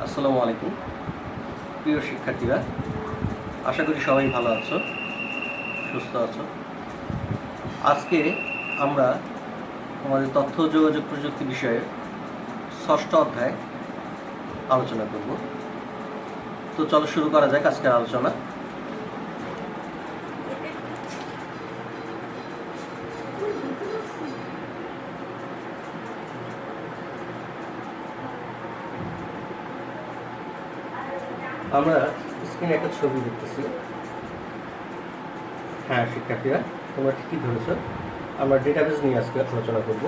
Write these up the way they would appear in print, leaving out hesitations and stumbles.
আসসালামু আলাইকুম প্রিয় শিক্ষার্থীরা, আশা করি সবাই ভালো আছো, সুস্থ আছো। আজকে আমরা আমাদের তথ্য ও যোগাযোগ প্রযুক্তি বিষয়ে ষষ্ঠ অধ্যায় আলোচনা করব। তো চলো শুরু করা যাক আজকের আলোচনা। আমরা স্ক্রিনে একটা ছবি দেখতেছি। হ্যাঁ শিক্ষার্থীরা, তোমরা ঠিকই ধরেছ, আমরা ডেটাবেস নিয়ে আজকে আলোচনা করব।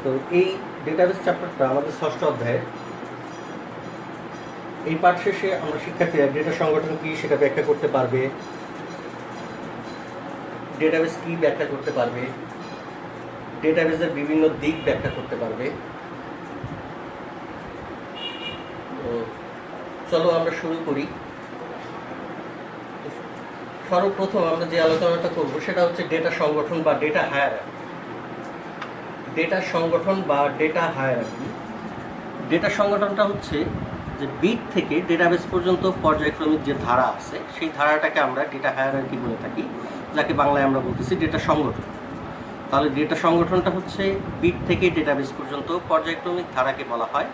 তো এই ডেটাবেস চ্যাপ্টারটা আমাদের ষষ্ঠ অধ্যায়ে। এই পাঠ শেষে আমরা শিক্ষার্থীরা ডেটা সংগঠন কী সেটা ব্যাখ্যা করতে পারবে, ডেটাবেস কী ব্যাখ্যা করতে পারবে, ডেটাবেসের বিভিন্ন দিক ব্যাখ্যা করতে পারবে। তো চলো আমরা শুরু করি। সর্বপ্রথম আমরা যে আলোচনাটা করব সেটা হচ্ছে ডেটা সংগঠন বা ডেটা হায়ারার্কি। ডেটা সংগঠন বা ডেটা হায়ারার্কি। ডেটা সংগঠনটা হচ্ছে যে বিট থেকে ডেটাবেস পর্যন্ত পর্যায়ক্রমিক যে ধারা আছে সেই ধারাটাকে আমরা ডেটা হায়ারার্কি বলে থাকি, যাকে বাংলায় আমরা বলতেছি ডেটা সংগঠন। তাহলে ডেটা সংগঠনটা হচ্ছে বিট থেকে ডেটাবেস পর্যন্ত পর্যায়ক্রমিক ধারাকে বলা হয়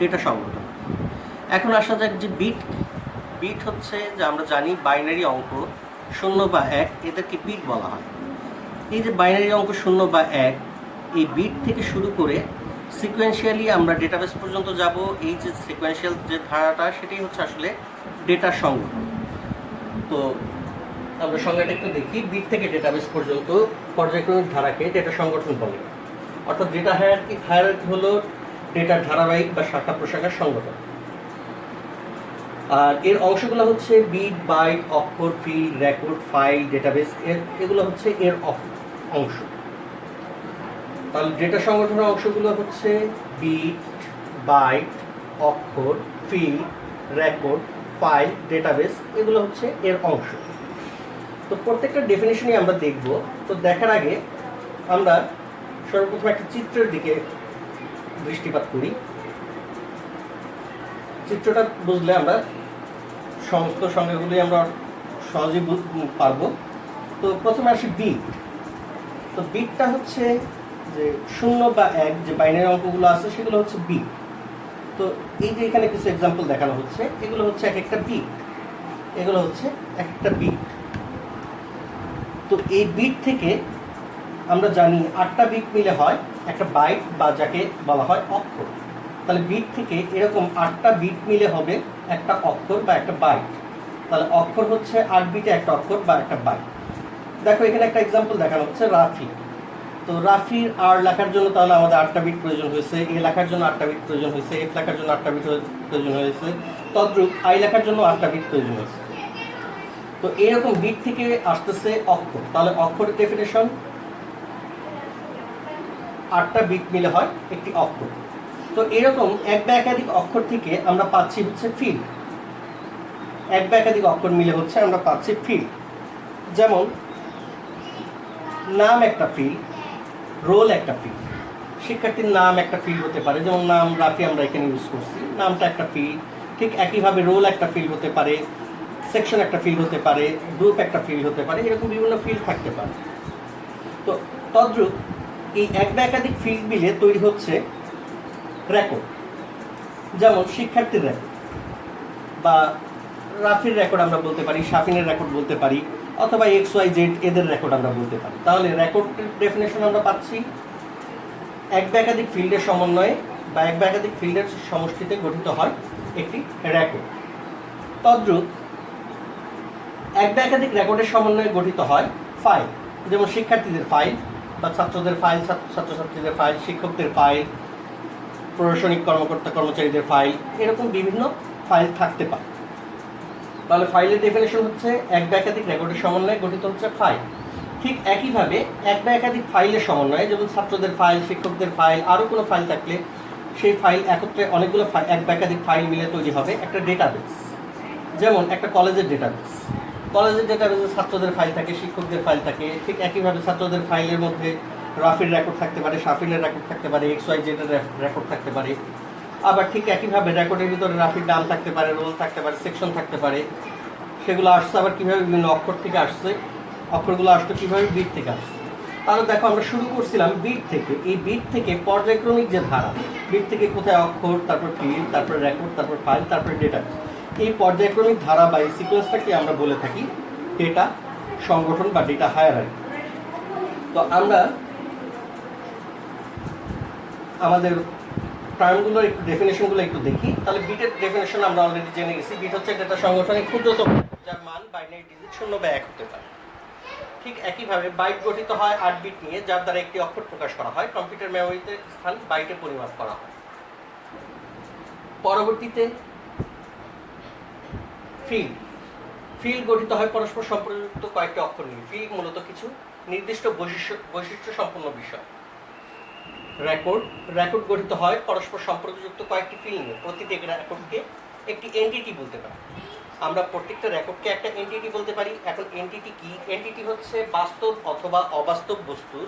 ডেটা সংগঠন। এখন আসা যাক যে বিট হচ্ছে যে আমরা জানি বাইনারি অঙ্ক 0 বা 1, এদেরকে বিট বলা হয়। এই যে বাইনারি অঙ্ক 0 বা 1, এই বিট থেকে শুরু করে সিকোয়েন্সিয়ালি আমরা ডেটাবেস পর্যন্ত যাব। এই যে সিকোয়েন্সিয়াল যে ধারাটা সেটাই হচ্ছে আসলে ডেটার সংগঠন। তো আমরা সংজ্ঞাটা একটু দেখি। বিট থেকে ডেটাবেস পর্যন্ত পর্যায়ক্রমিক ধারাকে ডেটা সংগঠন বলে। অর্থাৎ ডেটা হায়ারার্কি হলো ডেটার ধারাবাহিক বা শাখা প্রশাখার সংগঠন। আর এর অংশগুলো হচ্ছে বিট, বাইট, অক্ষর, ফিল্ড, রেকর্ড, ফাইল, ডেটাবেস। এগুলো হচ্ছে এর অংশ। তাহলে ডেটা সংগঠনের অংশগুলো হচ্ছে বিট, বাইট, অক্ষর, ফিল্ড, রেকর্ড, ফাইল, ডেটাবেস। এগুলো হচ্ছে এর অংশ। তো প্রত্যেকটা ডেফিনেশনই আমরা দেখব। তো দেখার আগে আমরা সর্বপ্রথম একটা চিত্রের দিকে দৃষ্টিপাত করি। চিত্রটা বুঝলে আমরা সমস্ত সংখ্যাগুলি আমরা সহজেই পারবো। তো প্রথমে আসি বিট। তো বিটটা হচ্ছে যে 0 বা 1 যে বাইনারি অঙ্কগুলো আছে সেগুলো হচ্ছে বিট। তো এই যে এখানে কিছু এক্সাম্পল দেখানো হচ্ছে, এগুলো হচ্ছে এক একটা বিট। এগুলো হচ্ছে এক একটা বিট। তো এই বিট থেকে আমরা জানি 8টা বিট মিলে হয় একটা বাইট বা যাকে বলা হয় অক্ষর। তাহলে বিট থেকে এরকম 8টা বিট মিলে হবে একটা অক্ষর বা একটা বাইট। তাহলে অক্ষর হচ্ছে 8 বিটে একটা অক্ষর বা একটা বাইট। দেখো এখানে একটা এক্সাম্পল দেখানো হচ্ছে রাফি। তো রাফির আর লেখার জন্য তাহলে আমাদের 8টা বিট প্রয়োজন হয়েছে, এ লেখার জন্য 8টা বিট প্রয়োজন হয়েছে, এফ লেখার জন্য 8টা বিট প্রয়োজন হয়েছে, তদ্রূপ আই লেখার জন্য 8টা বিট প্রয়োজন হয়েছে। তো এরকম বিট থেকে আসতেছে অক্ষর। তাহলে অক্ষরের ডেফিনেশন 8টা বিট মিলে হয় একটি অক্ষর। তো এরকম এক বা একাধিক অক্ষর থেকে আমরা পাচ্ছি হচ্ছে ফিল্ড। এক বা একাধিক অক্ষর মিলে হচ্ছে আমরা পাচ্ছি ফিল্ড। যেমন নাম একটা ফিল্ড, রোল একটা ফিল্ড। শিক্ষার্থীর নাম একটা ফিল্ড হতে পারে, যেমন নাম রাফি আমরা এখানে ইউজ করছি, নামটা একটা ফিল্ড। ঠিক একইভাবে রোল একটা ফিল্ড হতে পারে, সেকশন একটা ফিল্ড হতে পারে, গ্রুপ একটা ফিল্ড হতে পারে, এরকম বিভিন্ন ফিল্ড থাকতে পারে। তো তদ্রূপ এই এক বা একাধিক ফিল্ড মিলে তৈরি হচ্ছে রেকর্ড। যেমন শিক্ষার্থীর রেকর্ড বা রাফির রেকর্ড আমরা বলতে পারি, শাফিনের রেকর্ড বলতে পারি, অথবা XYZ এদের রেকর্ড আমরা বলতে পারি। তাহলে রেকর্ডের ডেফিনেশন আমরা পাচ্ছি এক বা একাধিক ফিল্ডের সমন্বয়ে বা এক বা একাধিক ফিল্ডের সমষ্টিতে গঠিত হয় একটি রেকর্ড। তদ্রূপ এক বা একাধিক রেকর্ডের সমন্বয়ে গঠিত হয় ফাইল। যেমন শিক্ষার্থীদের ফাইল বা ছাত্রদের ফাইল, ছাত্রছাত্রীদের ফাইল, শিক্ষকদের ফাইল, প্রশাসনিক কর্মকর্তা কর্মচারীদের ফাইল, এরকম বিভিন্ন ফাইল থাকতে পারে। তাহলে ফাইলের ডেফিনেশন হচ্ছে এক বা একাধিক রেকর্ডের সমন্বয়ে গঠিত হচ্ছে ফাইল। ঠিক একইভাবে এক বা একাধিক ফাইলের সমন্বয়ে, যেমন ছাত্রদের ফাইল, শিক্ষকদের ফাইল, আরও কোনো ফাইল থাকলে সেই ফাইল একত্রে অনেকগুলো এক বা একাধিক ফাইল মিলে তৈরি হবে একটা ডেটাবেস। যেমন একটা কলেজের ডেটাবেস। কলেজের ডেটাবেসে ছাত্রদের ফাইল থাকে, শিক্ষকদের ফাইল থাকে। ঠিক একইভাবে ছাত্রদের ফাইলের মধ্যে রাফির রেকর্ড থাকতে পারে, শাফিনের রেকর্ড থাকতে পারে, XYZ এর রেকর্ড থাকতে পারে। আবার ঠিক একইভাবে রেকর্ডের ভিতরে রাফির নাম থাকতে পারে, রোল থাকতে পারে, সেকশন থাকতে পারে। সেগুলো আসছে আবার কীভাবে, বিভিন্ন অক্ষর থেকে আসছে, অক্ষরগুলো আসতো কীভাবে, বিট থেকে আসছে। তাহলে দেখো আমরা শুরু করছিলাম বিট থেকে। এই বিট থেকে পর্যায়ক্রমিক যে ধারা, বিট থেকে কোথায় অক্ষর, তারপর ফিল্ড, তারপর রেকর্ড, তারপর ফাইল, তারপর ডেটা, এই পর্যায়ক্রমিক ধারা বা এই সিকোয়েন্সটাকে আমরা বলে থাকি ডেটা সংগঠন বা ডেটা হায়ারার্কি। তো আমরা আমাদের টার্মগুলোর একটু ডেফিনেশনগুলো একটু দেখি। তাহলে বিটের ডেফিনেশন আমরা অলরেডি জেনে গেছি। বিট হচ্ছে ডেটা সংগঠনের ক্ষুদ্রতম, যার মান বাইনারি ডিজিট 0 বা 1 হতে পারে। ঠিক একইভাবে বাইট গঠিত হয় 8 বিট নিয়ে, যার দ্বারা একটি অক্ষর প্রকাশ করা হয়। কম্পিউটার মেমোরিতে স্থান বাইটে পরিমাপ করা হয়। পরবর্তীতে ফিল্ড। ফিল্ড গঠিত হয় পরস্পর সম্পর্কযুক্ত কয়েকটি অক্ষর নিয়ে। ফিল্ড মূলত কিছু নির্দিষ্ট বৈশিষ্ট্য সম্পন্ন বিষয়। রেকর্ড। রেকর্ড গঠিত হয় পরস্পর সম্পর্কযুক্ত কয়েকটি ফিল্ড নিয়ে। প্রতিটি রেকর্ডকে একটি এন্টিটি বলতে পারি। আমরা প্রত্যেকটা রেকর্ডকে একটা এন্টিটি বলতে পারি। এখন এন্টিটি কি? এন্টিটি হচ্ছে বাস্তব অথবা অবাস্তব বস্তুর,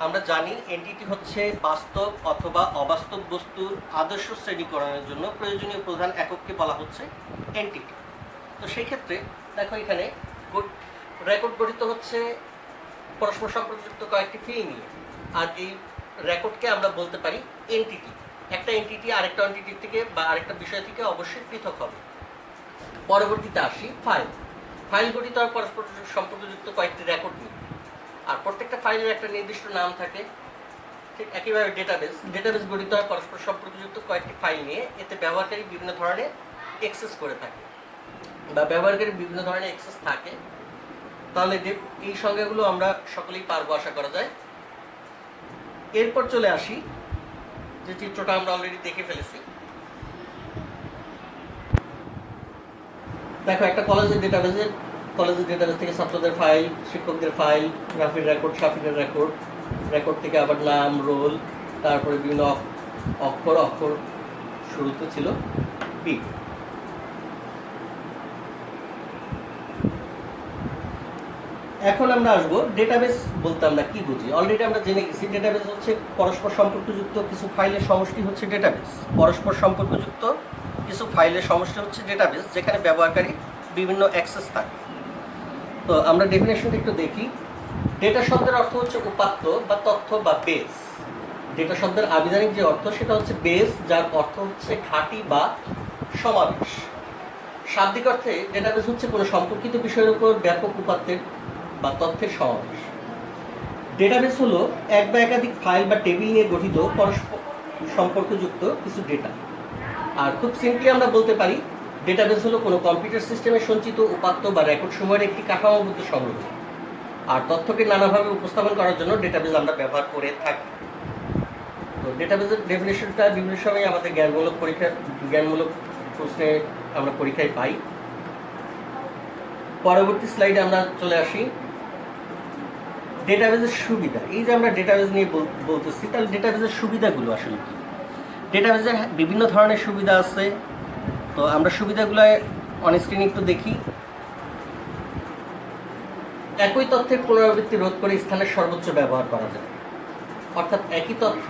আমরা জানি এন্টিটি হচ্ছে বাস্তব অথবা অবাস্তব বস্তুর আদর্শ শ্রেণীকরণের জন্য প্রয়োজনীয় প্রধান একককে বলা হচ্ছে এন্টিটি। তো সেই ক্ষেত্রে দেখো এখানে রেকর্ড গঠিত হচ্ছে পরস্পর সম্পর্কযুক্ত কয়েকটি ফিল্ড নিয়ে, আর এই রেকর্ডকে আমরা বলতে পারি এন্টিটি। একটা এন্টিটি আরেকটা এন্টিটির থেকে বা আরেকটা বিষয় থেকে অবশ্যই পৃথক হবে। পরবর্তীতে আসি ফাইল। ফাইল গঠিত হয় পরস্পর সম্পর্কযুক্ত কয়েকটি রেকর্ড নিয়ে, আর প্রত্যেকটা ফাইলের একটা নির্দিষ্ট নাম থাকে। ঠিক একইভাবে ডেটাবেস। ডেটাবেস গঠিত হয় পরস্পর সম্পর্কযুক্ত কয়েকটি ফাইল নিয়ে। এতে ব্যবহারকারী বিভিন্ন ধরনের অ্যাক্সেস করে থাকে বা ব্যবহারকারী বিভিন্ন ধরনের অ্যাক্সেস থাকে। তাহলে এই সংজ্ঞাগুলো আমরা সকলেই পারবো আশা করা যায়। এরপর চলে আসি যে চিত্রটা আমরা অলরেডি দেখে ফেলেছি। দেখো একটা কলেজের ডেটাবেস থেকে ছাত্রদের ফাইল, শিক্ষকদের ফাইল, রাফির রেকর্ড, শাফিনের রেকর্ড, রেকর্ড থেকে আবার নাম, রোল, তারপরে বিভিন্ন অক্ষর শুরুতে ছিল বিট। এখন আমরা আসবো ডেটাবেস বলতে আমরা কি বুঝি। অলরেডি আমরা জেনে গেছি ডেটাবেস হচ্ছে পরস্পর সম্পর্কযুক্ত কিছু ফাইলের সমষ্টি হচ্ছে ডেটাবেস। পরস্পর সম্পর্কযুক্ত কিছু ফাইলের সমষ্টি হচ্ছে ডেটাবেস, যেখানে ব্যবহারকারী বিভিন্ন অ্যাক্সেস থাকে। তো আমরা ডেফিনেশনটা একটু দেখি। ডেটা শব্দের অর্থ হচ্ছে উপাত্ত বা তথ্য বা বেস। ডেটা শব্দের আবিধানিক যে অর্থ সেটা হচ্ছে বেস, যার অর্থ হচ্ছে ঘাঁটি বা সমাবেশ। শাব্দিক অর্থে ডেটাবেস হচ্ছে কোনো সম্পর্কিত বিষয়ের উপর ব্যাপক উপাত্তের বা তথ্যের সমাবেশ। ডেটাবেস হলো এক বা একাধিক ফাইল বা টেবিল নিয়ে গঠিত পরস্পর সম্পর্কযুক্ত কিছু ডেটা। আর খুব সিম্পলি আমরা বলতে পারি ডেটাবেস হলো কোনো কম্পিউটার সিস্টেমে সঞ্চিত উপাত্ত বা রেকর্ড সময়ের একটি কাঠামোবদ্ধ সংগ্রহ। আর তথ্যকে নানাভাবে উপস্থাপন করার জন্য ডেটাবেস আমরা ব্যবহার করে থাকি। তো ডেটাবেসের ডেফিনেশনটা বিভিন্ন সময় আমাদের জ্ঞানমূলক প্রশ্নে আমরা পরীক্ষায় পাই। পরবর্তী স্লাইডে আমরা চলে আসি ডেটাবেসের সুবিধা। এই যে আমরা ডেটাবেস নিয়ে বলতেছি, তাহলে ডেটাবেসের সুবিধাগুলো আসলে কি? ডেটাবেসের বিভিন্ন ধরনের সুবিধা আছে। তো আমরা সুবিধাগুলো অন স্ক্রিন একটু দেখি। একই তথ্যের পুনরাবৃত্তি রোধ করে স্থানের সর্বোচ্চ ব্যবহার করা যায়। অর্থাৎ একই তথ্য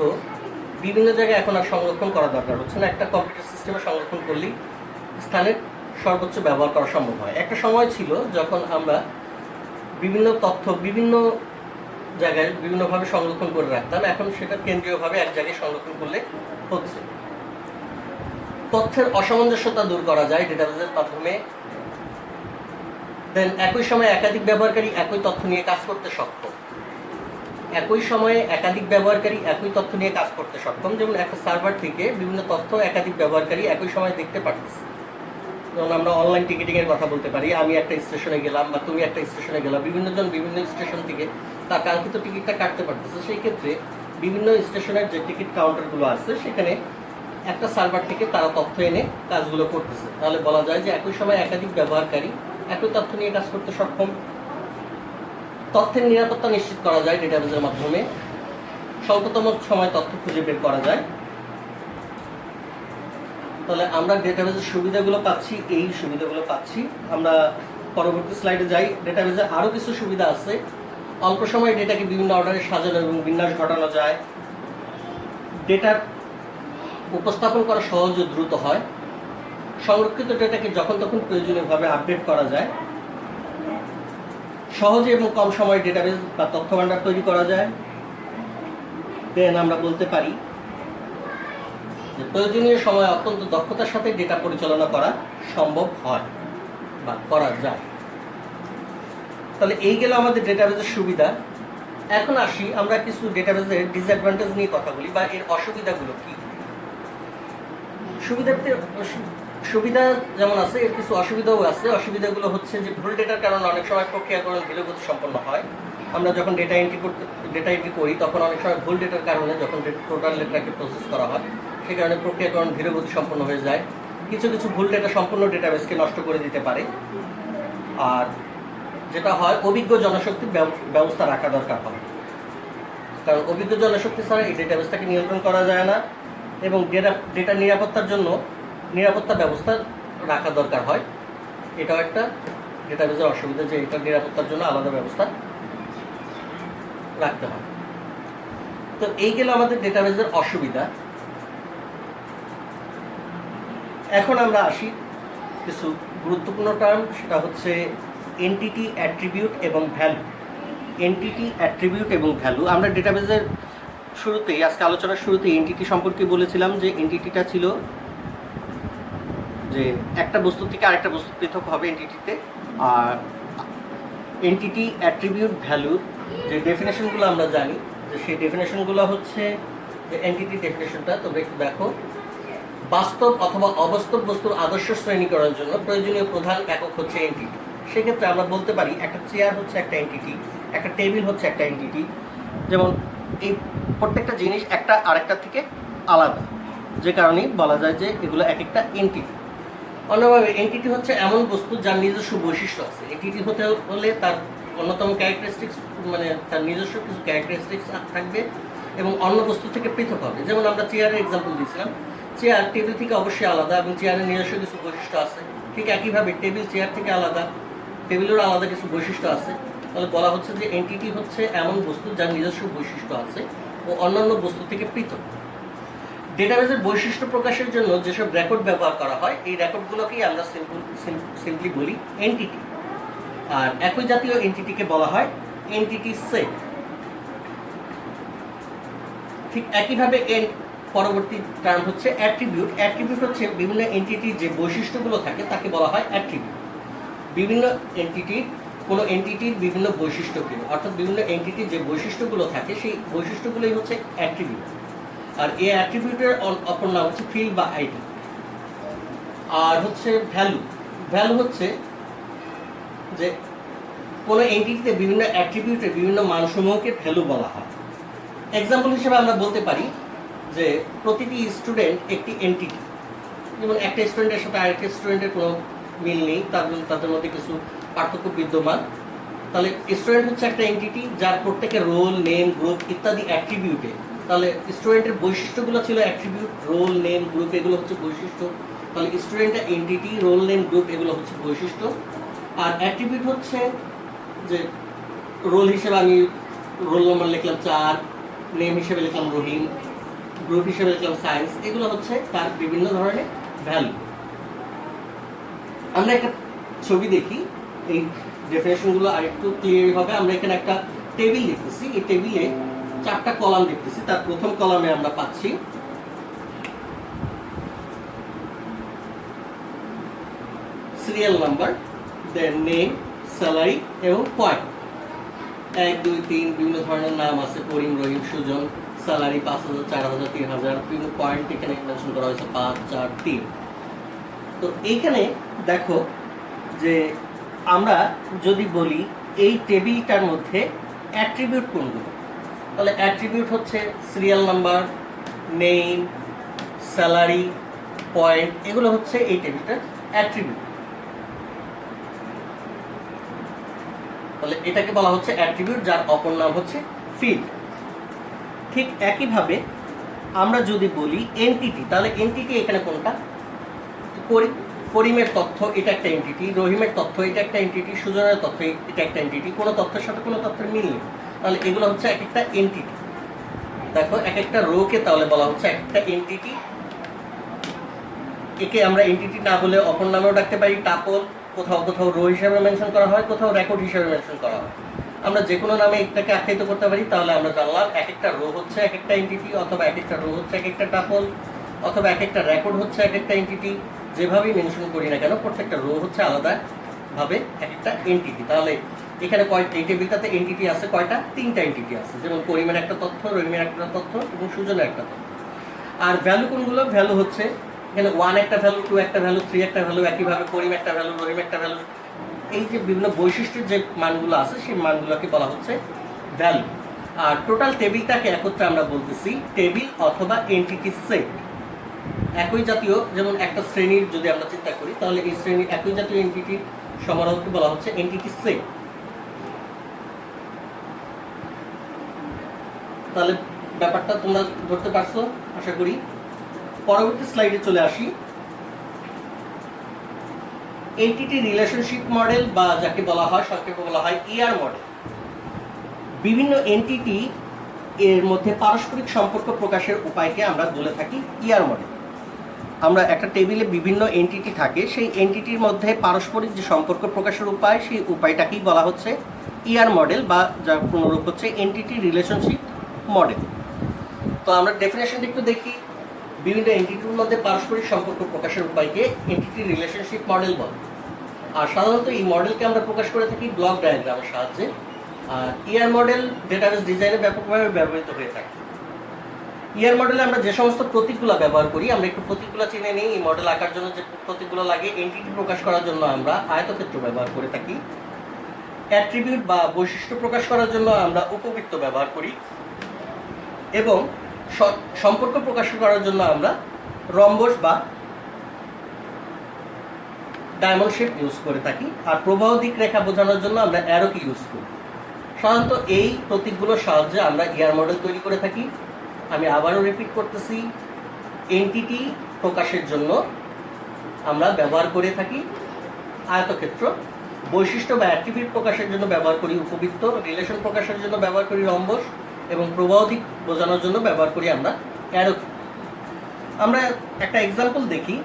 বিভিন্ন জায়গায় এখন আর সংরক্ষণ করা দরকার হচ্ছে না। একটা কম্পিউটার সিস্টেমে সংরক্ষণ করলেই স্থানের সর্বোচ্চ ব্যবহার করা সম্ভব হয়। একটা সময় ছিল যখন আমরা বিভিন্ন তথ্য বিভিন্ন জায়গায় বিভিন্নভাবে সংরক্ষণ করে রাখতাম, এখন সেটা কেন্দ্রীয়ভাবে এক জায়গায় সংরক্ষণ করলে হচ্ছে। তথ্যের অসামঞ্জস্যতা দূর করা যায় ডেটাবেসের মাধ্যমে। দেন একই সময়ে একাধিক ব্যবহারকারী একই তথ্য নিয়ে কাজ করতে সক্ষম। একই সময়ে একাধিক ব্যবহারকারী একই তথ্য নিয়ে কাজ করতে সক্ষম। যেমন একটা সার্ভার থেকে বিভিন্ন তথ্য একাধিক ব্যবহারকারী একই সময় দেখতে পারতেছে। যেমন আমরা অনলাইন টিকিটিংয়ের কথা বলতে পারি। আমি একটা স্টেশনে গেলাম বা তুমি একটা স্টেশনে গেলাম, বিভিন্নজন বিভিন্ন স্টেশন থেকে তার কাঙ্ক্ষিত টিকিটটা কাটতে পারতেছে। সেই ক্ষেত্রে বিভিন্ন স্টেশনের যে টিকিট কাউন্টারগুলো আছে সেখানে একটা সার্ভার থেকে তারা তথ্য এনে কাজগুলো করতেছে। তাহলে বলা যায় যে একই সময় একাধিক ব্যবহারকারী একই তথ্য নিয়ে কাজ করতে সক্ষম। তথ্যের নিরাপত্তা নিশ্চিত করা যায় ডেটাবেসের মাধ্যমে। স্বল্পতম সময় তথ্য খুঁজে বের করা যায়। তাহলে আমরা ডেটাবেসের সুবিধাগুলো পাচ্ছি, এই সুবিধাগুলো পাচ্ছি। আমরা পরবর্তী স্লাইডে যাই। ডেটাবেসের আরও কিছু সুবিধা আছে। অল্প সময়ে ডেটাকে বিভিন্ন অর্ডারে সাজানো এবং বিন্যাস ঘটানো যায়, ডেটার উপস্থাপন করা সহজ ও দ্রুত হয়, সংরক্ষিত ডেটাকে যখন তখন প্রয়োজনীয়ভাবে আপডেট করা যায়, সহজে এবং কম সময়ে ডেটাবেস বা তথ্য ভাণ্ডার তৈরি করা যায়। দেন আমরা বলতে পারি যে প্রয়োজনীয় সময় অত্যন্ত দক্ষতার সাথে ডেটা পরিচালনা করা সম্ভব হয় বা করা যায়। তাহলে এই গেল আমাদের ডেটাবেসের সুবিধা। এখন আসি আমরা কিছু ডেটাবেসের ডিসঅ্যাডভান্টেজ নিয়ে কথা বলি বা এর অসুবিধাগুলো কি। সুবিধা যেমন আছে, এর কিছু অসুবিধাও আছে। অসুবিধাগুলো হচ্ছে যে ভুল ডেটার কারণে অনেক সময় প্রক্রিয়াকরণ ধীরগতি সম্পন্ন হয়। আমরা যখন ডেটা এন্ট্রি করি তখন অনেক সময় ভুল ডেটার কারণে যখন টোটাল ডেটাকে প্রসেস করা হয় সেই কারণে প্রক্রিয়াকরণ ধীরগতি সম্পন্ন হয়ে যায়। কিছু কিছু ভুল ডেটা সম্পূর্ণ ডেটাবেসকে নষ্ট করে দিতে পারে। আর যেটা হয়, অভিজ্ঞ জনশক্তির ব্যবস্থা রাখা দরকার হয়, কারণ অভিজ্ঞ জনশক্তি ছাড়া এই ডেটাবেসটাকে নিয়ন্ত্রণ করা যায় না। এবং ডেটা নিরাপত্তার জন্য নিরাপত্তা ব্যবস্থা রাখা দরকার হয়। এটাও একটা ডেটাবেসের অসুবিধা যে এটা নিরাপত্তার জন্য আলাদা ব্যবস্থা রাখতে হয়। তো এই গেল আমাদের ডেটাবেসের অসুবিধা। এখন আমরা আসি কিছু গুরুত্বপূর্ণ টার্ম, সেটা হচ্ছে এন্টিটি, অ্যাট্রিবিউট এবং ভ্যালু। এন্টিটি, অ্যাট্রিবিউট এবং ভ্যালু। আমরা ডেটাবেসের শুরুতেই, আজকে আলোচনার শুরুতেই এন্টিটি সম্পর্কে বলেছিলাম যে এন্টিটিটা ছিল যে একটা বস্তু থেকে আরেকটা বস্তু পৃথক হবে এন্টিটিতে। আর এন্টিটি, অ্যাট্রিবিউট, ভ্যালু যে ডেফিনেশনগুলো আমরা জানি, যে সেই ডেফিনেশনগুলো হচ্ছে যে এন্টিটি ডেফিনেশনটা, তবে একটু দেখো, বাস্তব অথবা অবাস্তব বস্তুর আদর্শ শ্রেণীকরণের জন্য প্রয়োজনীয় প্রধান একক হচ্ছে এন্টিটি। সেক্ষেত্রে আমরা বলতে পারি একটা চেয়ার হচ্ছে একটা এন্টিটি, একটা টেবিল হচ্ছে একটা এন্টিটি। যেমন এই প্রত্যেকটা জিনিস একটা আরেকটা থেকে আলাদা, যে কারণেই বলা যায় যে এগুলো এক একটা এন্টিটি। অন্যভাবে এন্টিটি হচ্ছে এমন বস্তু যার নিজস্ব বৈশিষ্ট্য আছে। এন্টিটি হতে হলে তার অন্যতম ক্যারেক্টারিস্টিক্স, মানে তার নিজস্ব কিছু ক্যারেক্টারিস্টিক্স থাকবে এবং অন্য বস্তু থেকে পৃথক হবে। যেমন আমরা চেয়ারের এক্সাম্পল দিয়েছিলাম, চেয়ার টেবিল থেকে অবশ্যই আলাদা এবং চেয়ারের নিজস্ব কিছু বৈশিষ্ট্য আছে। ঠিক একইভাবে টেবিল চেয়ার থেকে আলাদা, টেবিলেরও আলাদা কিছু বৈশিষ্ট্য আছে। তাহলে বলা হচ্ছে যে এন্টিটি হচ্ছে এমন বস্তু যার নিজস্ব বৈশিষ্ট্য আছে ও অন্যান্য বস্তু থেকে পৃথক। ডেটাবেসের বৈশিষ্ট্য প্রকাশের জন্য যেসব রেকর্ড ব্যবহার করা হয়, এই রেকর্ডগুলোকেই আমরা সিম্পলি বলি এন্টিটি। আর একই জাতীয় এন্টিটিকে বলা হয় এন্টিটি সেট। ঠিক একইভাবে পরবর্তী টার্ম হচ্ছে অ্যাট্রিবিউট। অ্যাট্রিবিউট হচ্ছে বিভিন্ন এন্টিটির যে বৈশিষ্ট্যগুলো থাকে তাকে বলা হয় অ্যাট্রিবিউট। বিভিন্ন এন্টিটির, কোনো এন্টিটির বিভিন্ন বৈশিষ্ট্যকে, অর্থাৎ বিভিন্ন এন্টিটির যে বৈশিষ্ট্যগুলো থাকে সেই বৈশিষ্ট্যগুলোই হচ্ছে অ্যাট্রিবিউট। আর এই অ্যাট্রিবিউটের অপর নাম হচ্ছে ফিল্ড বা আইটেম। আর হচ্ছে ভ্যালু। ভ্যালু হচ্ছে যে কোনো এন্টিটিতে বিভিন্ন অ্যাট্রিবিউটের বিভিন্ন মানসমূহকে ভ্যালু বলা হয়। এক্সাম্পল হিসেবে আমরা বলতে পারি যে প্রতিটি স্টুডেন্ট একটি এন্টিটি। যেমন একটা স্টুডেন্টের সাথে আরেকটা স্টুডেন্টের কোনো মিল নেই, তাদের মধ্যে কিছু পার্থক্য বিদ্যমান। তাহলে স্টুডেন্ট হচ্ছে একটা এন্টিটি যার প্রত্যেকের রোল, নেম, গ্রুপ ইত্যাদি অ্যাট্রিবিউটে। তাহলে স্টুডেন্টের বৈশিষ্ট্যগুলো ছিল অ্যাট্রিবিউট, রোল, নেম, গ্রুপ, এগুলো হচ্ছে বৈশিষ্ট্য। তাহলে স্টুডেন্টের এন্টিটি, রোল, নেম, গ্রুপ এগুলো হচ্ছে বৈশিষ্ট্য। আর অ্যাট্রিবিউট হচ্ছে যে রোল হিসেবে আমি রোল নম্বর লিখলাম 4, নেম হিসেবে লিখলাম রহিম, গ্রুপ হিসেবে লিখলাম সায়েন্স। এগুলো হচ্ছে তার বিভিন্ন ধরনের ভ্যালু। আমরা একটা ছবি দেখি, এই ডেফিনেশনগুলো আরেকটু ক্লিয়ার হবে। আমরা এখানে একটা টেবিল দেখতেছি, এই টেবিলে 4টা কলাম দেখতেছি। তার প্রথম কলামে আমরা পাচ্ছি serial number, then name, salary এবং পয়েন্ট। 1, 2, 3 বিভিন্ন ধরনের নাম আছে, করিম, রহিম, সুজন। স্যালারি 5,000, 4,000, 3,000। বিভিন্ন পয়েন্ট এখানে মেনশন করা হয়েছে 5, 4, 3। তো এইখানে দেখো যে আমরা যদি বলি এই টেবিলটার মধ্যে অ্যাট্রিবিউট কোনগুলো, তাহলে অ্যাট্রিবিউট হচ্ছে serial number, name, salary, point. এগুলো হচ্ছে এই টেবিলটার অ্যাট্রিবিউট। তাহলে এটাকে বলা হচ্ছে অ্যাট্রিবিউট, যার অপর নাম হচ্ছে ফিল্ড। ঠিক একইভাবে আমরা যদি বলি এন্টিটি, তাহলে এন্টিটি এখানে কোনটা করি, করিমের তথ্য এটা একটা এন্টিটি, রহিমের তথ্য এটা একটা এন্টিটি, সুজনের তথ্য এটা একটা এন্টিটি, কোনো তথ্যের সাথে কোনো তথ্যের মিল নেই, তাহলে এগুলো হচ্ছে এক একটা এন্টিটি। দেখো এক একটা রোকে তাহলে বলা হচ্ছে এক একটা এন্টিটি। একে আমরা এন্টিটি না বলে অপর নামেও ডাকতে পারি, টাপল, কোথাও কোথাও রো হিসাবে মেনশন করা হয়, কোথাও রেকর্ড হিসাবে মেনশন করা হয়। আমরা যে কোনো নামে এটাকে আখ্যায়িত করতে পারি। তাহলে আমরা জানলাম এক একটা রো হচ্ছে এক একটা এন্টিটি, অথবা এক একটা রো হচ্ছে এক একটা টাপল, অথবা এক একটা রেকর্ড হচ্ছে এক একটা এন্টিটি। যেভাবেই মেনশন করি না কেন প্রত্যেকটা রো হচ্ছে আলাদাভাবে এক একটা এন্টিটি। তাহলে এখানে এই টেবিলটাতে এন্টিটি আছে কয়টা? 3টা এন্টিটি আছে, যেমন করিমের একটা তথ্য, রহিমের একটা তথ্য এবং সুজনের একটা তথ্য। আর ভ্যালু কোনগুলো? ভ্যালু হচ্ছে এখানে 1 একটা ভ্যালু, 2 একটা ভ্যালু, 3 একটা ভ্যালু, একইভাবে করিম একটা ভ্যালু, রহিম একটা ভ্যালু। এই যে বিভিন্ন বৈশিষ্ট্যের যে মানগুলো আছে সেই মানগুলোকে বলা হচ্ছে ভ্যালু। আর টোটাল টেবিলটাকে একত্রে আমরা বলতেছি টেবিল অথবা এন্টিটি সেট। একই জাতীয়, যেমন একটা শ্রেণীর যদি আমরা চিন্তা করি, তাহলে এই শ্রেণীর একই জাতীয় এন্টিটির সমারোহকে বলা হচ্ছে এন্টিটি সেট। তাহলে ব্যাপারটা তোমরা ধরতে পারছো আশা করি। পরবর্তী স্লাইডে চলে আসি। এন্টিটি রিলেশনশিপ মডেল বা যাকে বলা হয় সংক্ষেপে বলা হয় ইআর মডেল। বিভিন্ন এন্টিটি এর মধ্যে পারস্পরিক সম্পর্ক প্রকাশের উপায়কে আমরা বলে থাকি ইআর মডেল। আমরা একটা টেবিলে বিভিন্ন এন্টিটি থাকে, সেই এন্টিটির মধ্যে পারস্পরিক যে সম্পর্ক প্রকাশের উপায়, সেই উপায়টাকেই বলা হচ্ছে ইআর মডেল, বা যার পুনরূপ হচ্ছে এন্টিটি রিলেশনশিপ মডেল। তো আমরা ডেফিনেশনটা একটু দেখি। বিভিন্ন এন্টিটির মধ্যে পারস্পরিক সম্পর্ক প্রকাশের উপায়কে এন্টিটি রিলেশনশিপ মডেল বলে। আর সাধারণত এই মডেলকে আমরা প্রকাশ করে থাকি ব্লক ডায়াগ্রামের সাহায্যে। আর ইআর মডেল ডেটাবেস ডিজাইনে ব্যাপকভাবে ব্যবহৃত হয়ে থাকে। ইআর মডেলে আমরা যে সমস্ত প্রতীকগুলো ব্যবহার করি, আমরা একটু প্রতীকগুলো চিনে নিই। এই মডেল আঁকার জন্য যে প্রতীকগুলো লাগে, এন্টিটি প্রকাশ করার জন্য আমরা আয়তক্ষেত্র ব্যবহার করে থাকি। অ্যাট্রিবিউট বা বৈশিষ্ট্য প্রকাশ করার জন্য আমরা উপবৃত্ত ব্যবহার করি, এবং সম্পর্ক প্রকাশ করার জন্য আমরা রম্বস বা ডায়মন্ড শেপ ইউজ করে থাকি। আর প্রবাহ দিক রেখা বোঝানোর জন্য আমরা অ্যারোকে ইউজ করি। সাধারণত এই প্রতীকগুলোর সাহায্যে আমরা ইআর মডেল তৈরি করে থাকি। আমি আবারও রিপিট করতেছি, এন্টিটি প্রকাশের জন্য আমরা ব্যবহার করে থাকি আয়তক্ষেত্র, বৈশিষ্ট্য বা অ্যাট্রিবিউট প্রকাশের জন্য ব্যবহার করি উপবৃত্ত, রিলেশন প্রকাশের জন্য ব্যবহার করি রম্বস, এবং প্রবাহ দিক বোঝানোর জন্য ব্যবহার করি আমরা অ্যারো। আমরা একটা এক্সাম্পল দেখি।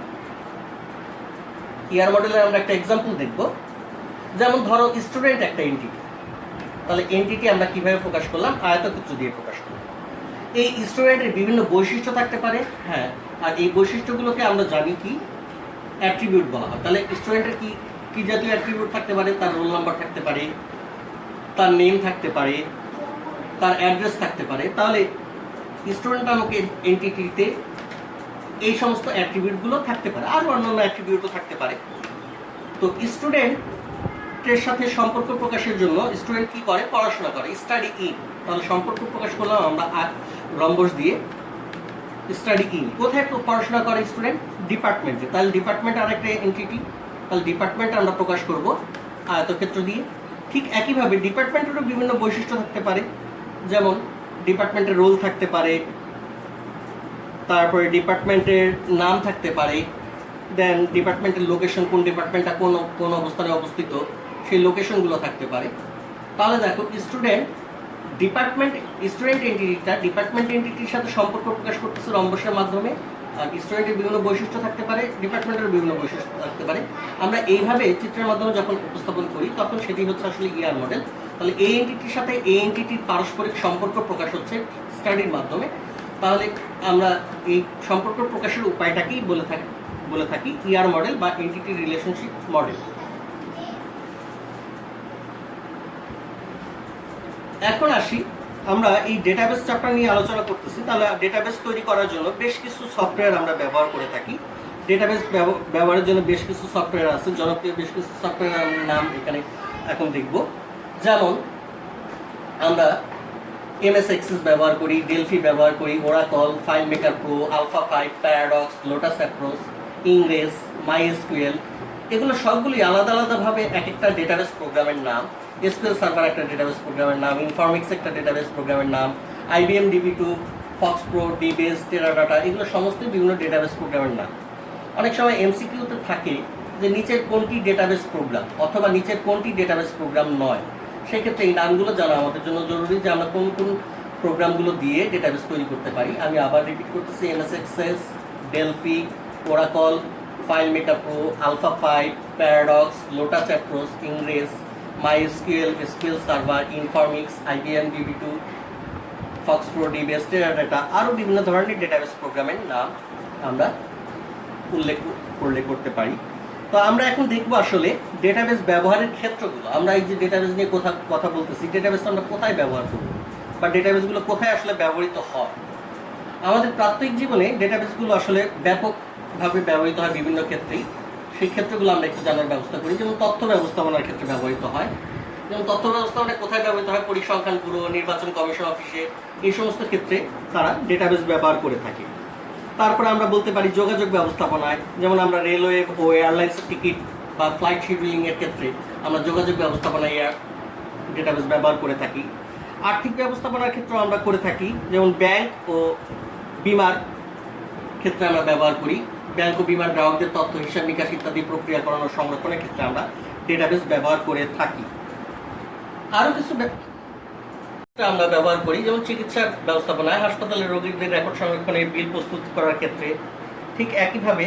ইআর মডেলের আমরা একটা এক্সাম্পল দেখব। যেমন ধরো স্টুডেন্ট একটা এন্টিটি, তাহলে এন্টিটি আমরা কিভাবে প্রকাশ করলাম? আয়তক্ষেত্র দিয়ে প্রকাশ করলাম। এই স্টুডেন্টের বিভিন্ন বৈশিষ্ট্য থাকতে পারে, হ্যাঁ, আর এই বৈশিষ্ট্যগুলোকে আমরা জানি কি অ্যাট্রিবিউট বলা হয়। তাহলে স্টুডেন্টের কি কি জাতীয় অ্যাট্রিবিউট থাকতে পারে? তার রোল নাম্বার থাকতে পারে, তার নেম থাকতে পারে, তার অ্যাড্রেস থাকতে পারে। তাহলে স্টুডেন্ট নামক এন্টিটিতে এই সমস্ত অ্যাট্রিবিউটগুলো থাকতে পারে, আর অন্যান্য অ্যাট্রিবিউটও থাকতে পারে। তো স্টুডেন্টের সাথে সম্পর্ক প্রকাশের জন্য স্টুডেন্ট কি করে? পড়াশোনা করে, স্টাডি ইন। তাহলে সম্পর্ক প্রকাশ করলাম আমরা রম্বস দিয়ে স্টাডি ইন। কোথায় পড়াশোনা করে স্টুডেন্ট? ডিপার্টমেন্টে। তাহলে ডিপার্টমেন্ট আরেকটা এন্টিটি, তাহলে ডিপার্টমেন্ট আমরা প্রকাশ করব আয়তক্ষেত্র দিয়ে। ঠিক একইভাবে ডিপার্টমেন্টেরও বিভিন্ন বৈশিষ্ট্য থাকতে পারে, যেমন ডিপার্টমেন্টের রোল থাকতে পারে, তারপরে ডিপার্টমেন্টের নাম থাকতে পারে, দেন ডিপার্টমেন্টের লোকেশন, কোন ডিপার্টমেন্টটা কোন অবস্থানে অবস্থিত, সেই লোকেশনগুলো থাকতে পারে। তাহলে দেখো স্টুডেন্ট এন্টিটিটা ডিপার্টমেন্ট এন্টিটির সাথে সম্পর্ক প্রকাশ করতেছে রম্বসের মাধ্যমে। আর স্টুডেন্টের বিভিন্ন বৈশিষ্ট্য থাকতে পারে, ডিপার্টমেন্টের বিভিন্ন বৈশিষ্ট্য থাকতে পারে। আমরা এইভাবে চিত্রের মাধ্যমে যখন উপস্থাপন করি তখন সেটি হচ্ছে আসলে ইআর মডেল। তাহলে এই এন্টিটির সাথে এই এন্টিটির পারস্পরিক সম্পর্ক প্রকাশ হচ্ছে স্টাডির মাধ্যমে। তাহলে আমরা এই সম্পর্ক প্রকাশের উপায়টাকেই বলে থাকি ইআর মডেল বা এন্টিটি রিলেশনশিপ মডেল। এখন আসি, আমরা এই ডেটাবেস চ্যাপ্টার নিয়ে আলোচনা করতেছি। তাহলে ডেটাবেস তৈরি করার জন্য বেশ কিছু সফটওয়্যার আমরা ব্যবহার করে থাকি। ডেটাবেস ব্যবহারের জন্য বেশ কিছু সফটওয়্যার আছে, জনপ্রিয় বেশ কিছু সফটওয়্যারের নাম এখানে এখন দেখব। যেমন আমরা এমএস এক্সেস ব্যবহার করি, ডেলফি ব্যবহার করি, Oracle, FileMaker pro, Alpha 5, Paradox, Lotus Approach, Ingres, MySQL. এগুলো সবগুলি আলাদা আলাদাভাবে এক একটা ডেটাবেস প্রোগ্রামের নাম। এসকিউএল সার্ভার একটা ডেটাবেস প্রোগ্রামের নাম, ইনফরমেটিক্স একটা ডেটাবেস প্রোগ্রামের নাম, IBM DB2, ফক্স প্রো, ডিবেস, টেরাডাটা, এগুলো সমস্ত বিভিন্ন ডেটাবেস প্রোগ্রামের নাম। অনেক সময় এমসিকিউতে থাকে যে নিচের কোনটি ডেটাবেস প্রোগ্রাম অথবা নিচের কোনটি ডেটাবেস প্রোগ্রাম নয়। সেক্ষেত্রে এই নামগুলো জানা আমাদের জন্য জরুরি যে আমরা কোন কোন প্রোগ্রামগুলো দিয়ে ডেটাবেস তৈরি করতে পারি। আমি আবার রিপিট করতেছি, MS Access, Delphi, Oracle, FileMaker pro, Alpha 5, Paradox, Lotus Approach, Ingres, MySQL, SQL Server, Informix, IBM DB2, FoxPro, DBS, Teradata, আরও বিভিন্ন ধরনের ডেটাবেস প্রোগ্রামের নাম আমরা উল্লেখ করতে পারি। তো আমরা এখন দেখব আসলে ডেটাবেস ব্যবহারের ক্ষেত্রগুলো। আমরা এই যে ডেটাবেস নিয়ে কথা বলতেছি, ডেটাবেস আমরা কোথায় ব্যবহার করব বা ডেটাবেসগুলো কোথায় আসলে ব্যবহৃত হয়। আমাদের প্রাত্যহিক জীবনে ডেটাবেসগুলো আসলে ব্যাপকভাবে ব্যবহৃত হয় বিভিন্ন ক্ষেত্রেই। সেই ক্ষেত্রগুলো আমরা একটু জানার ব্যবস্থা করি। যেমন তথ্য ব্যবস্থাপনার ক্ষেত্রে ব্যবহৃত হয়। যেমন তথ্য ব্যবস্থাপনায় কোথায় ব্যবহৃত হয়? পরিসংখ্যান ব্যুরো, নির্বাচন কমিশন অফিসে, এই সমস্ত ক্ষেত্রে তারা ডেটাবেস ব্যবহার করে থাকে। তারপরে আমরা বলতে পারি যোগাযোগ ব্যবস্থাপনায়, যেমন আমরা রেলওয়ে ও এয়ারলাইন্সের টিকিট বা ফ্লাইট শিডিউলিংয়ের ক্ষেত্রে আমরা যোগাযোগ ব্যবস্থাপনায় ডেটাবেস ব্যবহার করে থাকি। আর্থিক ব্যবস্থাপনার ক্ষেত্রে আমরা করে থাকি, যেমন ব্যাংক ও বিমার ক্ষেত্রে আমরা ব্যবহার করি। ব্যাংক ও বিমার গ্রাহকদের তথ্য, হিসাব নিকাশ ইত্যাদি প্রক্রিয়াকরণ ও সংরক্ষণের ক্ষেত্রে আমরা ডেটাবেস ব্যবহার করে থাকি। আরও কিছু আমরা ব্যবহার করি, যেমন চিকিৎসা ব্যবস্থাপনায়, হাসপাতালের রোগীদের রেকর্ড সংরক্ষণে, বিল প্রস্তুত করার ক্ষেত্রে। ঠিক একইভাবে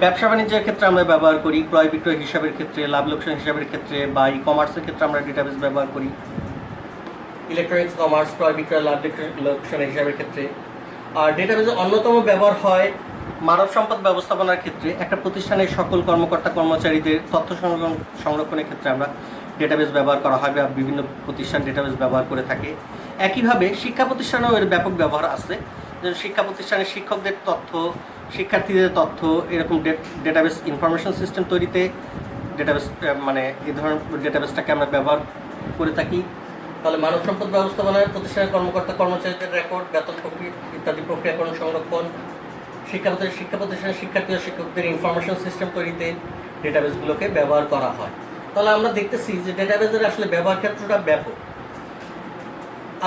ব্যবসা বাণিজ্যের ক্ষেত্রে আমরা ব্যবহার করি, ক্রয় বিক্রয় হিসাবের ক্ষেত্রে, লাভ লোকসান হিসাবের ক্ষেত্রে বা ই কমার্সের ক্ষেত্রে আমরা ডেটাবেস ব্যবহার করি। ইলেকট্রনিক্স কমার্স, ক্রয় বিক্রয়, লাভ লোকসান হিসাবের ক্ষেত্রে। আর ডেটাবেসের অন্যতম ব্যবহার হয় মানব সম্পদ ব্যবস্থাপনার ক্ষেত্রে। একটা প্রতিষ্ঠানের সকল কর্মকর্তা কর্মচারীদের তথ্য সংরক্ষণের ক্ষেত্রে আমরা ডেটাবেস ব্যবহার করা হয় বা বিভিন্ন প্রতিষ্ঠান ডেটাবেস ব্যবহার করে থাকে। একইভাবে শিক্ষা প্রতিষ্ঠানেও এর ব্যাপক ব্যবহার আছে। যে শিক্ষা প্রতিষ্ঠানের শিক্ষকদের তথ্য, শিক্ষার্থীদের তথ্য, এরকম ডেটাবেস ইনফরমেশন সিস্টেম তৈরিতে ডেটাবেস মানে এই ধরনের ডেটাবেসটাকে আমরা ব্যবহার করে থাকি। তাহলে মানব সম্পদ ব্যবস্থাপনায় প্রতিষ্ঠানের কর্মকর্তা কর্মচারীদের রেকর্ড, বেতন প্রক্রিয়া ইত্যাদি প্রক্রিয়াকরণ সংরক্ষণ। শিক্ষা প্রতিষ্ঠানের শিক্ষার্থী ও শিক্ষকদের ইনফরমেশন সিস্টেম তৈরিতে ডেটাবেসগুলোকে ব্যবহার করা হয়। তাহলে আমরা দেখতেছি যে ডেটাবেসের আসলে ব্যবহার ক্ষেত্রটা ব্যাপক।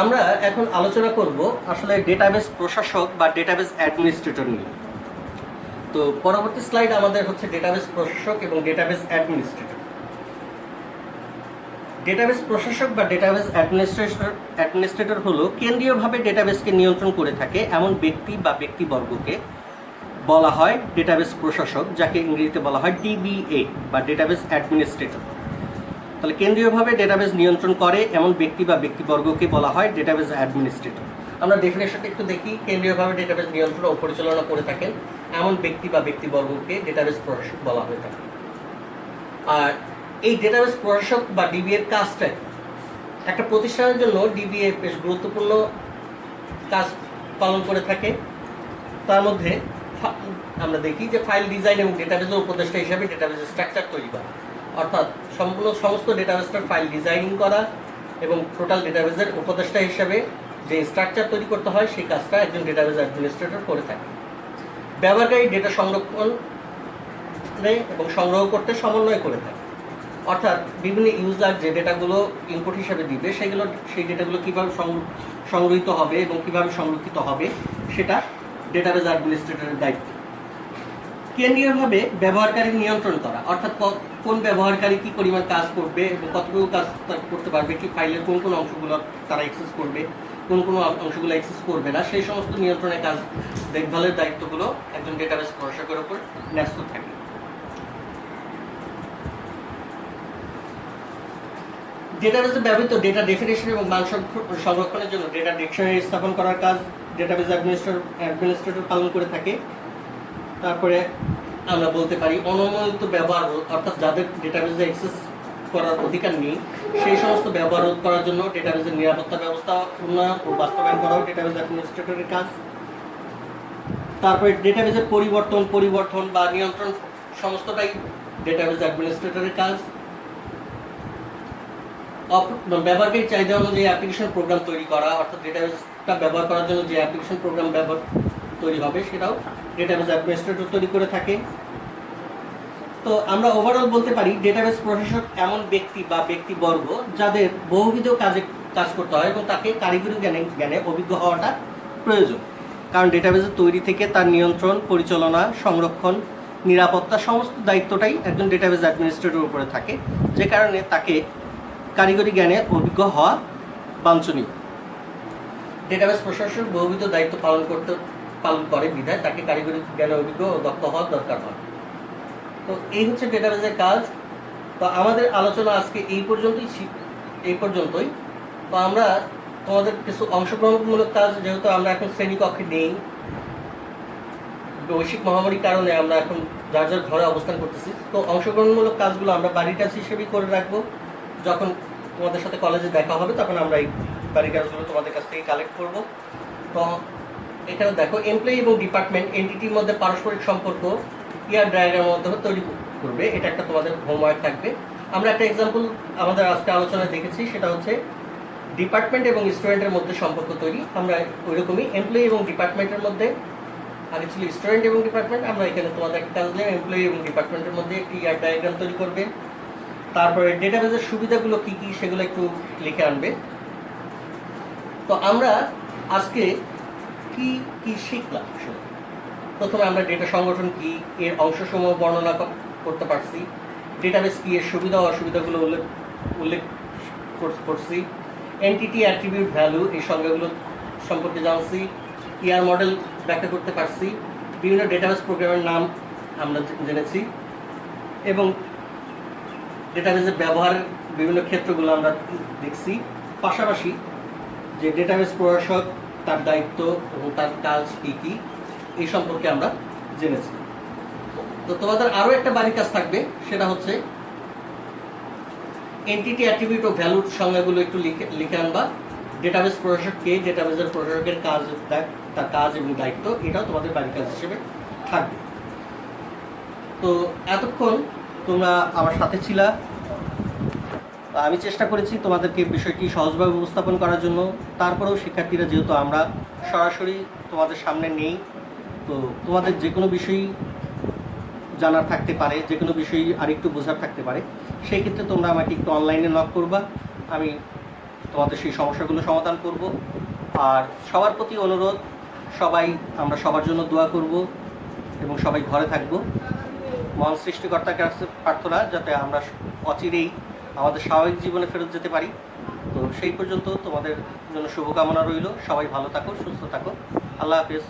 আমরা এখন আলোচনা করব আসলে ডেটাবেস প্রশাসক বা ডেটাবেস অ্যাডমিনিস্ট্রেটর নিয়ে। তো পরবর্তী স্লাইড আমাদের হচ্ছে ডেটাবেস প্রশাসক এবং ডেটাবেস অ্যাডমিনিস্ট্রেটর। ডেটাবেস প্রশাসক বা ডেটাবেস অ্যাডমিনিস্ট্রেটর হলো কেন্দ্রীয়ভাবে ডেটাবেসকে নিয়ন্ত্রণ করে থাকে এমন ব্যক্তি বা ব্যক্তিবর্গকে বলা হয় ডেটাবেস প্রশাসক, যাকে ইংরেজিতে বলা হয় DBA বা ডেটাবেস অ্যাডমিনিস্ট্রেটর। তাহলে কেন্দ্রীয়ভাবে ডেটাবেস নিয়ন্ত্রণ করে এমন ব্যক্তি বা ব্যক্তিবর্গকে বলা হয় ডেটাবেস অ্যাডমিনিস্ট্রেটর। আমরা ডেফিনেশনটা একটু দেখি। কেন্দ্রীয়ভাবে ডেটাবেস নিয়ন্ত্রণ ও পরিচালনা করে থাকেন এমন ব্যক্তি বা ব্যক্তিবর্গকে ডেটাবেস প্রশাসক বলা হয়ে থাকে। আর এই ডেটাবেস প্রশাসক বা DBA এর কাজটা, একটা প্রতিষ্ঠানের জন্য DBA বেশ গুরুত্বপূর্ণ কাজ পালন করে থাকে। তার মধ্যে আমরা দেখি যে ফাইল ডিজাইন এবং ডেটাবেসের উপদেষ্টা হিসাবে ডেটাবেসের স্ট্রাকচার তৈরি করা, অর্থাৎ সমস্ত ডেটাবেসটার ফাইল ডিজাইনিং করা এবং টোটাল ডেটাবেসের উপদেষ্টা হিসাবে যে স্ট্রাকচার তৈরি করতে হয় সেই কাজটা একজন ডেটাবেস অ্যাডমিনিস্ট্রেটর করে থাকে। ব্যবহারকারী ডেটা সংরক্ষণ এবং সংগ্রহ করতে সমন্বয় করে থাকে, অর্থাৎ বিভিন্ন ইউজার যে ডেটাগুলো ইনপুট হিসাবে দিবে সেই ডেটাগুলো কীভাবে সংগৃহীত হবে এবং কীভাবে সংরক্ষিত হবে সেটা ডেটাবেস অ্যাডমিনিস্ট্রেটরের দায়িত্ব। কেন্দ্রীয়ভাবে ব্যবহারকারী নিয়ন্ত্রণ করা, অর্থাৎ কোন ব্যবহারকারী কী পরিমাণ কাজ করবে এবং কতটুকু কাজ করতে পারবে, কি ফাইলের কোন কোন অংশগুলো তারা অ্যাক্সেস করবে, কোন কোন অংশগুলো অ্যাক্সেস করবে না, সেই সমস্ত নিয়ন্ত্রণের কাজ দেখভালের দায়িত্বগুলো একজন ডেটাবেস প্রশাসকের উপর ন্যস্ত থাকে। ডেটাবেসে ব্যবহৃত ডেটা ডেফিনেশন এবং মান সংরক্ষণের জন্য ডেটা ডিকশনারি স্থাপন করার কাজ ডেটাবেস অ্যাডমিনিস্ট্রেটর পালন করে থাকে। তারপরে আমরা বলতে পারি অননুমোদিত ব্যবহার, অর্থাৎ যাদের ডেটাবেসে অ্যাক্সেস করার অধিকার নেই সেই সমস্ত ব্যবহার রোধ করার জন্য ডেটাবেসের নিরাপত্তা ব্যবস্থা উন্নয়ন ও বাস্তবায়ন করাও ডেটাবেস অ্যাডমিনিস্ট্রেটরের কাজ। তারপরে ডেটাবেসের পরিবর্তন বা নিয়ন্ত্রণ সমস্তটাই ডেটাবেস অ্যাডমিনিস্ট্রেটরের কাজ। ব্যবহারকারী চাহিদা অনুযায়ী অ্যাপ্লিকেশন প্রোগ্রাম তৈরি করা, অর্থাৎ ডেটাবেসটা ব্যবহার করার জন্য যে অ্যাপ্লিকেশন প্রোগ্রাম তৈরি হবে সেটাও ডেটাবেস অ্যাডমিনিস্ট্রেটর তৈরি করে থাকে। তো আমরা ওভারঅল বলতে পারি ডেটাবেস প্রশাসক এমন ব্যক্তি বা ব্যক্তিবর্গ যাদের বহুবিধ কাজ করতে হয় এবং তাকে কারিগরি জ্ঞানে অভিজ্ঞ হওয়াটা প্রয়োজন। কারণ ডেটাবেজের তৈরি থেকে তার নিয়ন্ত্রণ, পরিচালনা, সংরক্ষণ, নিরাপত্তা সমস্ত দায়িত্বটাই একজন ডেটাবেজ অ্যাডমিনিস্ট্রেটরের উপরে থাকে, যে কারণে তাকে কারিগরি জ্ঞানে অভিজ্ঞ হওয়া বাঞ্ছনীয়। ডেটাবেজ প্রশাসক বহুবিধ দায়িত্ব পালন করে বিধায় তাকে কারিগরি জ্ঞানে অভিজ্ঞ ও দক্ষ হওয়ার দরকার হয়। তো এই হচ্ছে ডেটাবেজের কাজ। তো আমাদের আলোচনা আজকে এই পর্যন্তই। তো আমরা তোমাদের কিছু অংশগ্রহণমূলক কাজ, যেহেতু আমরা এখন শ্রেণীকক্ষে নেই, বৈশ্বিক মহামারীর কারণে আমরা এখন যার যার ঘরে অবস্থান করতেছি, তো অংশগ্রহণমূলক কাজগুলো আমরা বাড়ির কাজ হিসেবেই করে রাখবো। যখন তোমাদের সাথে কলেজে দেখা হবে তখন আমরা এই বাড়ির কাজগুলো তোমাদের কাছ থেকে কালেক্ট করব। তো এখানে দেখো, এমপ্লয়ি এবং ডিপার্টমেন্ট এন্টিটির মধ্যে পারস্পরিক সম্পর্ক ইয়ার ডায়াগ্রামের মাধ্যমে তৈরি করবে, এটা একটা তোমাদের হোমওয়ার্ক থাকবে। আমরা একটা এক্সাম্পল আমাদের আজকে আলোচনায় দেখেছি, সেটা হচ্ছে ডিপার্টমেন্ট এবং স্টুডেন্টের মধ্যে সম্পর্ক তৈরি। আমরা ওইরকমই এমপ্লয়ি এবং ডিপার্টমেন্টের মধ্যে, আগে ছিল স্টুডেন্ট এবং ডিপার্টমেন্ট, আমরা এখানে তোমাদের একটা কাজ নিয়ে এমপ্লয়ি এবং ডিপার্টমেন্টের মধ্যে একটি ইয়ার ডায়াগ্রাম তৈরি করবে। তারপরে ডেটাবেজের সুবিধাগুলো কী কী সেগুলো একটু লিখে আনবে। তো আমরা আজকে কি কি শিখলাম? প্রথমে আমরা ডেটা সংগঠন কি, এর অংশসমূহ বর্ণনা করতে পারছি, ডেটাবেজ কি, এর সুবিধা ও অসুবিধাগুলো উল্লেখ করছি, এন্টিটি, অ্যাট্রিবিউট, ভ্যালু এই সংজ্ঞাগুলো সম্পর্কে জানছি, ইয়ার মডেল ব্যাখ্যা করতে পারছি, বিভিন্ন ডেটাবেজ প্রোগ্রামের নাম আমরা জেনেছি, এবং ডেটাবেজের ব্যবহারের বিভিন্ন ক্ষেত্রগুলো আমরা দেখছি। পাশাপাশি যে ডেটাবেজ প্রশাসক, তার দায়িত্ব এবং তার কাজ কী কী এই সম্পর্কে আমরা জেনেছি। তো তোমাদের আরও একটা বাড়ির কাজ থাকবে, সেটা হচ্ছে এন্টিটি, অ্যাট্রিবিউট ও ভ্যালুর সংজ্ঞাগুলো একটু লিখে আনবা। ডেটাবেজ প্রশাসক কে, ডেটাবেজের প্রশাসকের কাজ, তার কাজ এবং দায়িত্ব, এটাও তোমাদের বাড়ির কাজ হিসেবে থাকবে। তো এতক্ষণ তোমরা আমার সাথে ছিলা। আমি চেষ্টা করেছি তোমাদেরকে বিষয়টি সহজভাবে উপস্থাপন করার জন্য। তারপরেও শিক্ষার্থীরা, যেহেতু আমরা সরাসরি তোমাদের সামনে নেই, তো তোমাদের যে কোনো বিষয়ই জানার থাকতে পারে, যে কোনো বিষয়ই আরেকটু বোঝার থাকতে পারে, সেই ক্ষেত্রে তোমরা আমাকে একটু অনলাইনে নক করবা, আমি তোমাদের সেই সমস্যাগুলো সমাধান করব। আর সবার প্রতি অনুরোধ, আমরা সবার জন্য দোয়া করব এবং সবাই ঘরে থাকব। মহান সৃষ্টিকর্তার কাছে প্রার্থনা যাতে আমরা অচিরেই আমাদের স্বাভাবিক জীবনে ফেরত যেতে পারি। তো সেই পর্যন্ত তোমাদের জন্য শুভকামনা রইল। সবাই ভালো থাকো, সুস্থ থাকো। আল্লাহ হাফেজ।